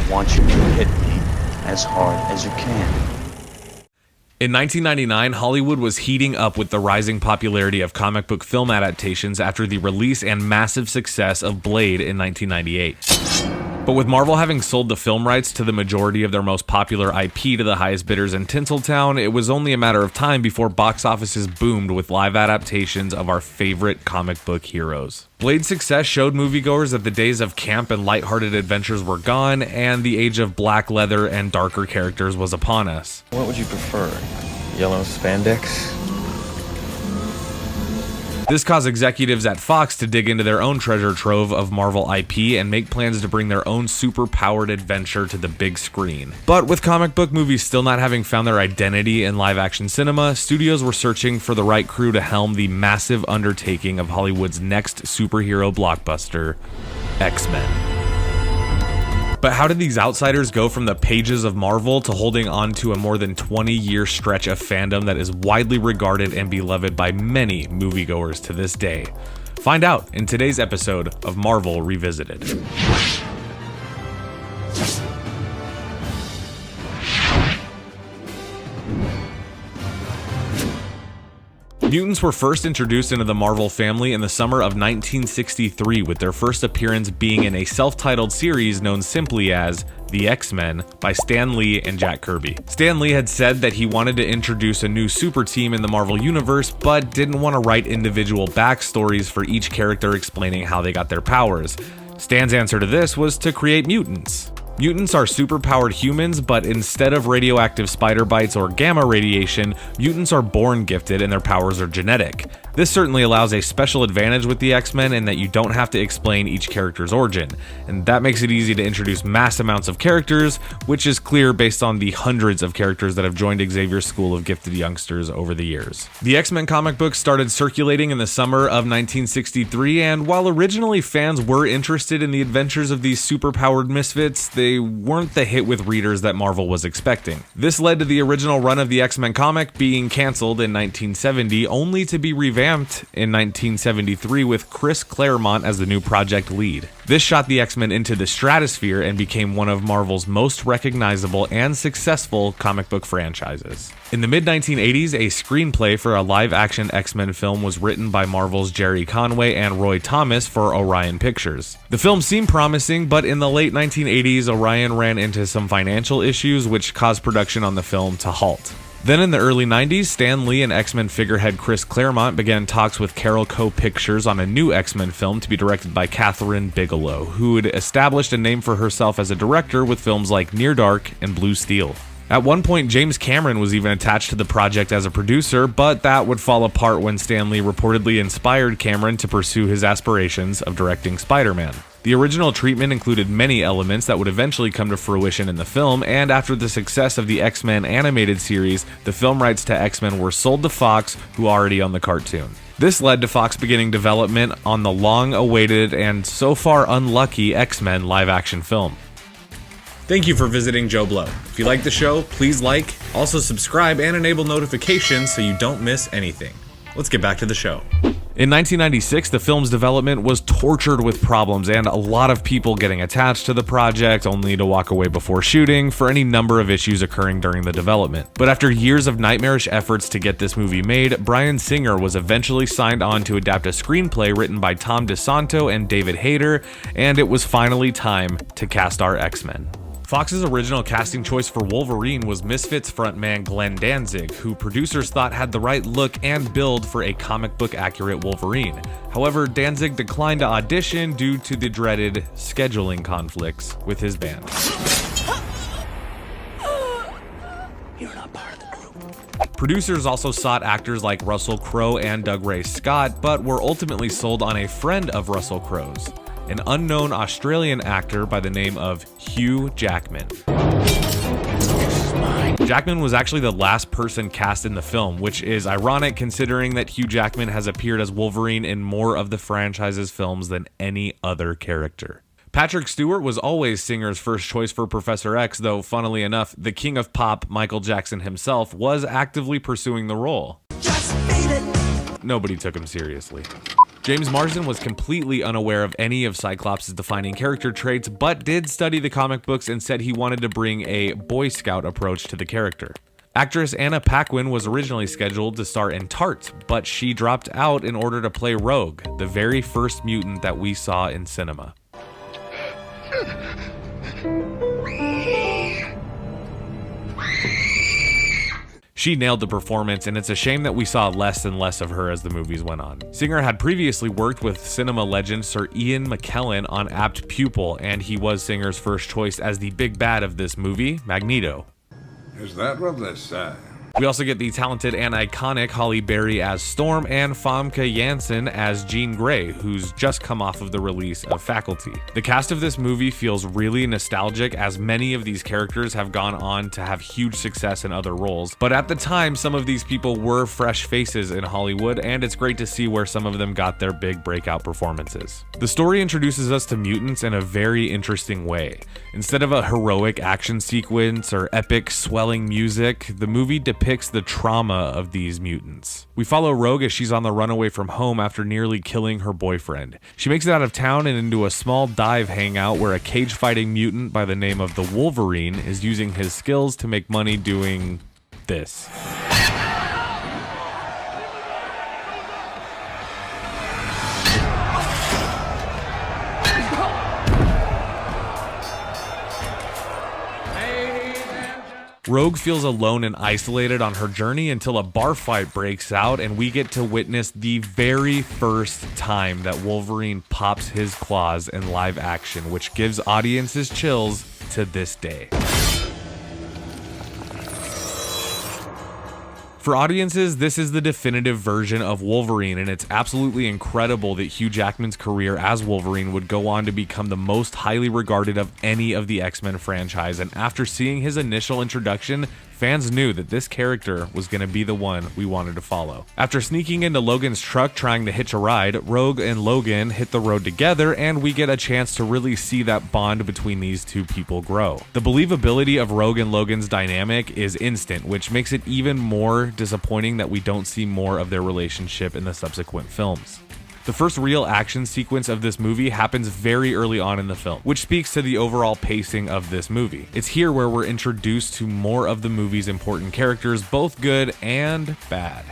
want you to hit me as hard as you can. In 1999, Hollywood was heating up with the rising popularity of comic book film adaptations after the release and massive success of Blade in 1998. But with Marvel having sold the film rights to the majority of their most popular IP to the highest bidders in Tinseltown, it was only a matter of time before box offices boomed with live adaptations of our favorite comic book heroes. Blade's success showed moviegoers that the days of camp and lighthearted adventures were gone, and the age of black leather and darker characters was upon us. What would you prefer? Yellow spandex? This caused executives at Fox to dig into their own treasure trove of Marvel IP and make plans to bring their own super-powered adventure to the big screen. But with comic book movies still not having found their identity in live-action cinema, studios were searching for the right crew to helm the massive undertaking of Hollywood's next superhero blockbuster, X-Men. But how did these outsiders go from the pages of Marvel to holding on to a more than 20-year stretch of fandom that is widely regarded and beloved by many moviegoers to this day? Find out in today's episode of Marvel Revisited. Mutants were first introduced into the Marvel family in the summer of 1963, with their first appearance being in a self-titled series known simply as The X-Men by Stan Lee and Jack Kirby. Stan Lee had said that he wanted to introduce a new super team in the Marvel Universe, but didn't want to write individual backstories for each character explaining how they got their powers. Stan's answer to this was to create mutants. Mutants are superpowered humans, but instead of radioactive spider bites or gamma radiation, mutants are born gifted and their powers are genetic. This certainly allows a special advantage with the X-Men in that you don't have to explain each character's origin, and that makes it easy to introduce mass amounts of characters, which is clear based on the hundreds of characters that have joined Xavier's school of gifted youngsters over the years. The X-Men comic book started circulating in the summer of 1963, and while originally fans were interested in the adventures of these superpowered misfits, they weren't the hit with readers that Marvel was expecting. This led to the original run of the X-Men comic being canceled in 1970, only to be revamped in 1973 with Chris Claremont as the new project lead. This shot the X-Men into the stratosphere and became one of Marvel's most recognizable and successful comic book franchises. In the mid-1980s, a screenplay for a live-action X-Men film was written by Marvel's Jerry Conway and Roy Thomas for Orion Pictures. The film seemed promising, but in the late 1980s, Orion ran into some financial issues which caused production on the film to halt. Then in the early 90s, Stan Lee and X-Men figurehead Chris Claremont began talks with Carol Co. Pictures on a new X-Men film to be directed by Catherine Bigelow, who had established a name for herself as a director with films like Near Dark and Blue Steel. At one point, James Cameron was even attached to the project as a producer, but that would fall apart when Stan Lee reportedly inspired Cameron to pursue his aspirations of directing Spider-Man. The original treatment included many elements that would eventually come to fruition in the film, and after the success of the X-Men animated series, the film rights to X-Men were sold to Fox, who already owned the cartoon. This led to Fox beginning development on the long-awaited and so far unlucky X-Men live-action film. Thank you for visiting JoBlo. If you like the show, please like, also subscribe and enable notifications so you don't miss anything. Let's get back to the show. In 1996, the film's development was tortured with problems and a lot of people getting attached to the project only to walk away before shooting for any number of issues occurring during the development. But after years of nightmarish efforts to get this movie made, Bryan Singer was eventually signed on to adapt a screenplay written by Tom DeSanto and David Hayter, and it was finally time to cast our X-Men. Fox's original casting choice for Wolverine was Misfits frontman Glenn Danzig, who producers thought had the right look and build for a comic book accurate Wolverine. However, Danzig declined to audition due to the dreaded scheduling conflicts with his band. You're not part of the group. Producers also sought actors like Russell Crowe and Doug Ray Scott, but were ultimately sold on a friend of Russell Crowe's, an unknown Australian actor by the name of Hugh Jackman. Jackman was actually the last person cast in the film, which is ironic considering that Hugh Jackman has appeared as Wolverine in more of the franchise's films than any other character. Patrick Stewart was always Singer's first choice for Professor X, though funnily enough, the king of pop, Michael Jackson himself, was actively pursuing the role. Nobody took him seriously. James Marsden was completely unaware of any of Cyclops' defining character traits, but did study the comic books and said he wanted to bring a Boy Scout approach to the character. Actress Anna Paquin was originally scheduled to star in Tart, but she dropped out in order to play Rogue, the very first mutant that we saw in cinema. She nailed the performance, and it's a shame that we saw less and less of her as the movies went on. Singer had previously worked with cinema legend Sir Ian McKellen on Apt Pupil, and he was Singer's first choice as the big bad of this movie, Magneto. Is that what they say? We also get the talented and iconic Halle Berry as Storm and Famke Janssen as Jean Grey, who's just come off of the release of Faculty. The cast of this movie feels really nostalgic, as many of these characters have gone on to have huge success in other roles, but at the time some of these people were fresh faces in Hollywood, and it's great to see where some of them got their big breakout performances. The story introduces us to mutants in a very interesting way. Instead of a heroic action sequence or epic swelling music, the movie depicts the trauma of these mutants. We follow Rogue as she's on the run away from home after nearly killing her boyfriend. She makes it out of town and into a small dive hangout where a cage-fighting mutant by the name of the Wolverine is using his skills to make money doing this. Rogue feels alone and isolated on her journey until a bar fight breaks out, and we get to witness the very first time that Wolverine pops his claws in live action, which gives audiences chills to this day. For audiences, this is the definitive version of Wolverine, and it's absolutely incredible that Hugh Jackman's career as Wolverine would go on to become the most highly regarded of any of the X-Men franchise, and after seeing his initial introduction, fans knew that this character was going to be the one we wanted to follow. After sneaking into Logan's truck trying to hitch a ride, Rogue and Logan hit the road together, and we get a chance to really see that bond between these two people grow. The believability of Rogue and Logan's dynamic is instant, which makes it even more disappointing that we don't see more of their relationship in the subsequent films. The first real action sequence of this movie happens very early on in the film, which speaks to the overall pacing of this movie. It's here where we're introduced to more of the movie's important characters, both good and bad.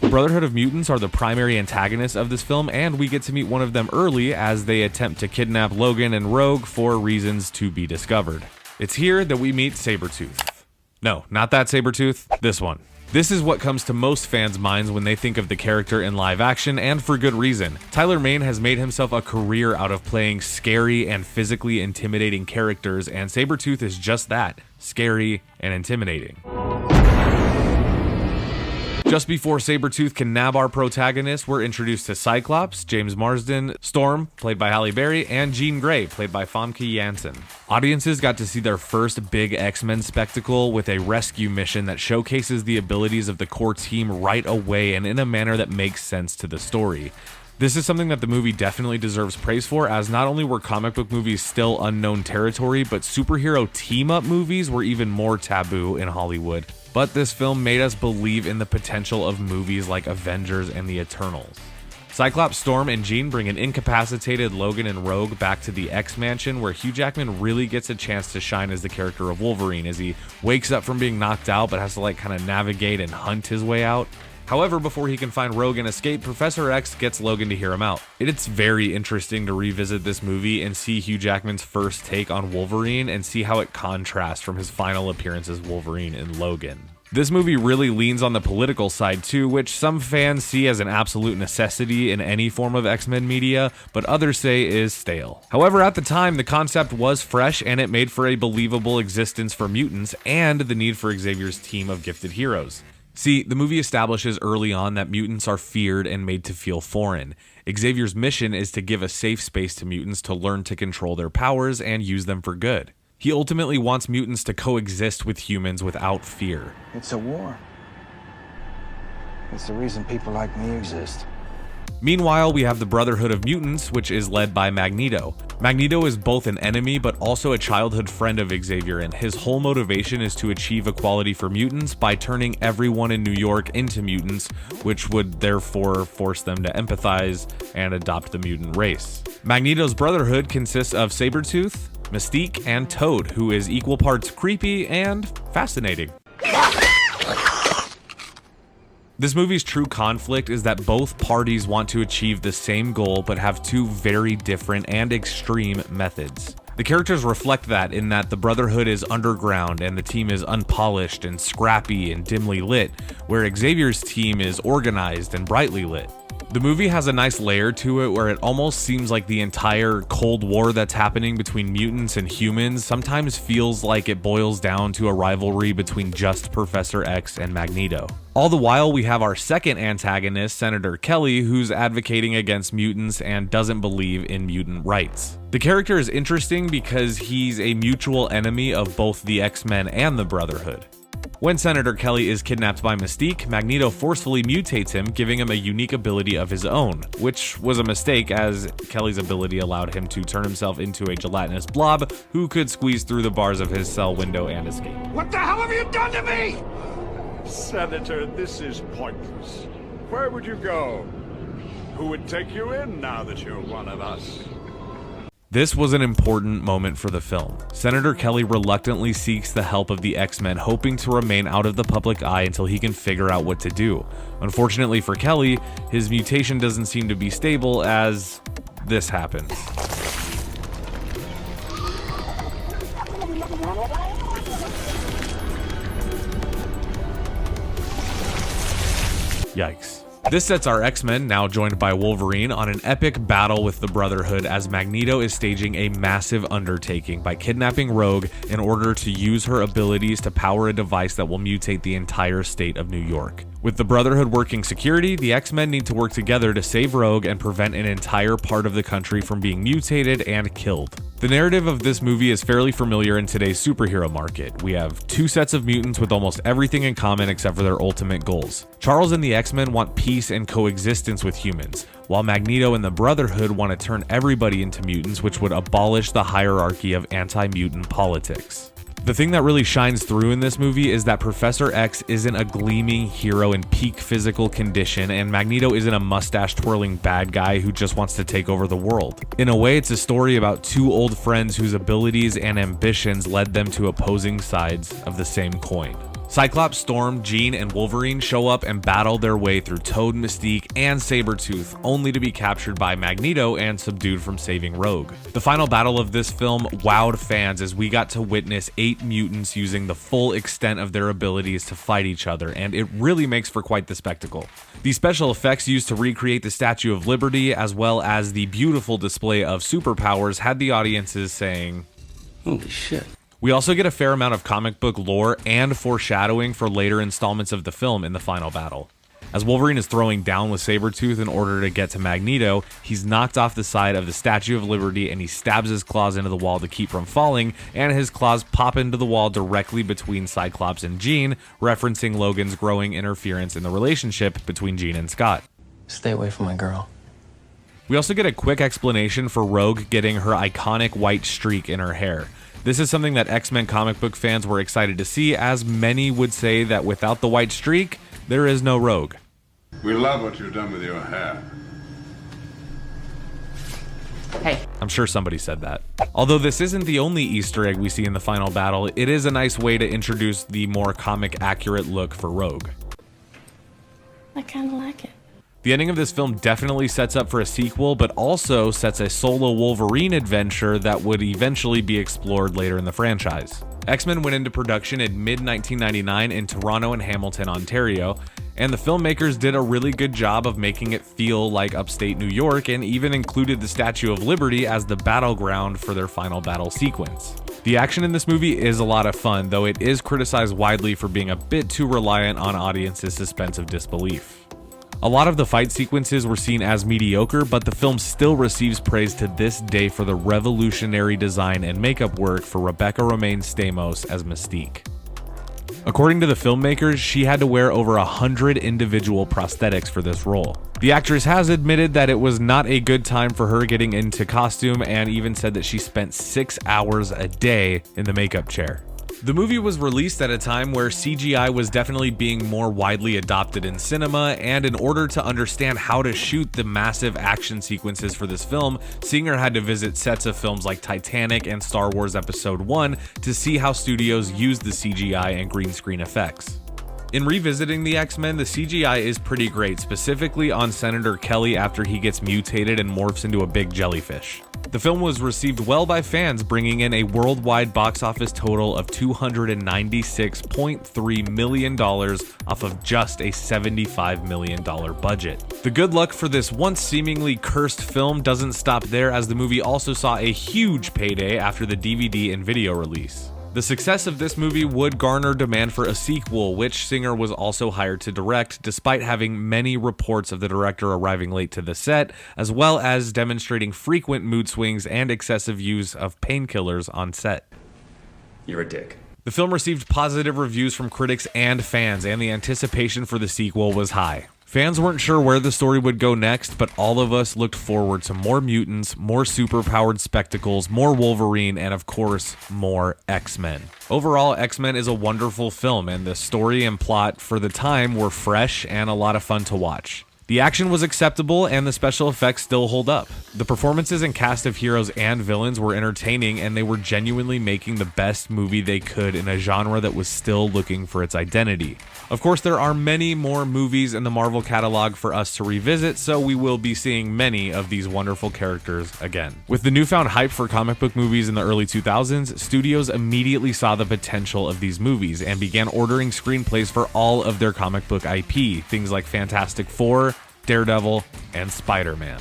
The Brotherhood of Mutants are the primary antagonists of this film, and we get to meet one of them early as they attempt to kidnap Logan and Rogue for reasons to be discovered. It's here that we meet Sabretooth. No, not that Sabretooth, this one. This is what comes to most fans' minds when they think of the character in live action, and for good reason. Tyler Mane has made himself a career out of playing scary and physically intimidating characters, and Sabretooth is just that, scary and intimidating. Just before Sabretooth can nab our protagonist, we're introduced to Cyclops, James Marsden, Storm, played by Halle Berry, and Jean Grey, played by Famke Janssen. Audiences got to see their first big X-Men spectacle with a rescue mission that showcases the abilities of the core team right away and in a manner that makes sense to the story. This is something that the movie definitely deserves praise for, as not only were comic book movies still unknown territory, but superhero team-up movies were even more taboo in Hollywood. But this film made us believe in the potential of movies like Avengers and the Eternals. Cyclops, Storm, and Jean bring an incapacitated Logan and Rogue back to the X-Mansion, where Hugh Jackman really gets a chance to shine as the character of Wolverine as he wakes up from being knocked out but has to kind of navigate and hunt his way out. However, before he can find Rogue and escape, Professor X gets Logan to hear him out. It's very interesting to revisit this movie and see Hugh Jackman's first take on Wolverine and see how it contrasts from his final appearance as Wolverine in Logan. This movie really leans on the political side too, which some fans see as an absolute necessity in any form of X-Men media, but others say is stale. However, at the time, the concept was fresh and it made for a believable existence for mutants and the need for Xavier's team of gifted heroes. See, the movie establishes early on that mutants are feared and made to feel foreign. Xavier's mission is to give a safe space to mutants to learn to control their powers and use them for good. He ultimately wants mutants to coexist with humans without fear. It's a war. It's the reason people like me exist. Meanwhile, we have the Brotherhood of Mutants, which is led by Magneto. Magneto is both an enemy but also a childhood friend of Xavier, and his whole motivation is to achieve equality for mutants by turning everyone in New York into mutants, which would therefore force them to empathize and adopt the mutant race. Magneto's Brotherhood consists of Sabretooth, Mystique, and Toad, who is equal parts creepy and fascinating. This movie's true conflict is that both parties want to achieve the same goal but have two very different and extreme methods. The characters reflect that in that the Brotherhood is underground and the team is unpolished and scrappy and dimly lit, where Xavier's team is organized and brightly lit. The movie has a nice layer to it where it almost seems like the entire Cold War that's happening between mutants and humans sometimes feels like it boils down to a rivalry between just Professor X and Magneto. All the while, we have our second antagonist, Senator Kelly, who's advocating against mutants and doesn't believe in mutant rights. The character is interesting because he's a mutual enemy of both the X-Men and the Brotherhood. When Senator Kelly is kidnapped by Mystique, Magneto forcefully mutates him, giving him a unique ability of his own, which was a mistake as Kelly's ability allowed him to turn himself into a gelatinous blob who could squeeze through the bars of his cell window and escape. What the hell have you done to me? Senator, this is pointless. Where would you go? Who would take you in now that you're one of us? This was an important moment for the film. Senator Kelly reluctantly seeks the help of the X-Men, hoping to remain out of the public eye until he can figure out what to do. Unfortunately for Kelly, his mutation doesn't seem to be stable as this happens. Yikes. This sets our X-Men, now joined by Wolverine, on an epic battle with the Brotherhood as Magneto is staging a massive undertaking by kidnapping Rogue in order to use her abilities to power a device that will mutate the entire state of New York. With the Brotherhood working security, the X-Men need to work together to save Rogue and prevent an entire part of the country from being mutated and killed. The narrative of this movie is fairly familiar in today's superhero market. We have two sets of mutants with almost everything in common except for their ultimate goals. Charles and the X-Men want peace and coexistence with humans, while Magneto and the Brotherhood want to turn everybody into mutants, which would abolish the hierarchy of anti-mutant politics. The thing that really shines through in this movie is that Professor X isn't a gleaming hero in peak physical condition, and Magneto isn't a mustache-twirling bad guy who just wants to take over the world. In a way, it's a story about two old friends whose abilities and ambitions led them to opposing sides of the same coin. Cyclops, Storm, Jean, and Wolverine show up and battle their way through Toad, Mystique, and Sabretooth, only to be captured by Magneto and subdued from saving Rogue. The final battle of this film wowed fans as we got to witness 8 mutants using the full extent of their abilities to fight each other, and it really makes for quite the spectacle. The special effects used to recreate the Statue of Liberty, as well as the beautiful display of superpowers, had the audiences saying, Holy shit. We also get a fair amount of comic book lore and foreshadowing for later installments of the film in the final battle. As Wolverine is throwing down with Sabretooth in order to get to Magneto, he's knocked off the side of the Statue of Liberty and he stabs his claws into the wall to keep from falling, and his claws pop into the wall directly between Cyclops and Jean, referencing Logan's growing interference in the relationship between Jean and Scott. Stay away from my girl. We also get a quick explanation for Rogue getting her iconic white streak in her hair. This is something that X-Men comic book fans were excited to see, as many would say that without the white streak, there is no Rogue. We love what you've done with your hair. Hey. I'm sure somebody said that. Although this isn't the only Easter egg we see in the final battle, it is a nice way to introduce the more comic accurate look for Rogue. I kind of like it. The ending of this film definitely sets up for a sequel, but also sets a solo Wolverine adventure that would eventually be explored later in the franchise. X-Men went into production in mid-1999 in Toronto and Hamilton, Ontario, and the filmmakers did a really good job of making it feel like upstate New York, and even included the Statue of Liberty as the battleground for their final battle sequence. The action in this movie is a lot of fun, though it is criticized widely for being a bit too reliant on audiences' suspense of disbelief. A lot of the fight sequences were seen as mediocre, but the film still receives praise to this day for the revolutionary design and makeup work for Rebecca Romijn Stamos as Mystique. According to the filmmakers, she had to wear over 100 individual prosthetics for this role. The actress has admitted that it was not a good time for her getting into costume and even said that she spent 6 hours a day in the makeup chair. The movie was released at a time where CGI was definitely being more widely adopted in cinema, and in order to understand how to shoot the massive action sequences for this film, Singer had to visit sets of films like Titanic and Star Wars Episode 1 to see how studios used the CGI and green screen effects. In revisiting the X-Men, the CGI is pretty great, specifically on Senator Kelly after he gets mutated and morphs into a big jellyfish. The film was received well by fans, bringing in a worldwide box office total of $296.3 million off of just a $75 million budget. The good luck for this once seemingly cursed film doesn't stop there, as the movie also saw a huge payday after the DVD and video release. The success of this movie would garner demand for a sequel, which Singer was also hired to direct, despite having many reports of the director arriving late to the set, as well as demonstrating frequent mood swings and excessive use of painkillers on set. You're a dick. The film received positive reviews from critics and fans, and the anticipation for the sequel was high. Fans weren't sure where the story would go next, but all of us looked forward to more mutants, more superpowered spectacles, more Wolverine, and of course, more X-Men. Overall, X-Men is a wonderful film, and the story and plot for the time were fresh and a lot of fun to watch. The action was acceptable, and the special effects still hold up. The performances and cast of heroes and villains were entertaining, and they were genuinely making the best movie they could in a genre that was still looking for its identity. Of course, there are many more movies in the Marvel catalog for us to revisit, so we will be seeing many of these wonderful characters again. With the newfound hype for comic book movies in the early 2000s, studios immediately saw the potential of these movies and began ordering screenplays for all of their comic book IP, things like Fantastic Four, Daredevil, and Spider-Man.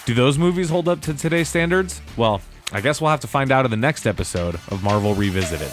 Do those movies hold up to today's standards? Well, I guess we'll have to find out in the next episode of Marvel Revisited.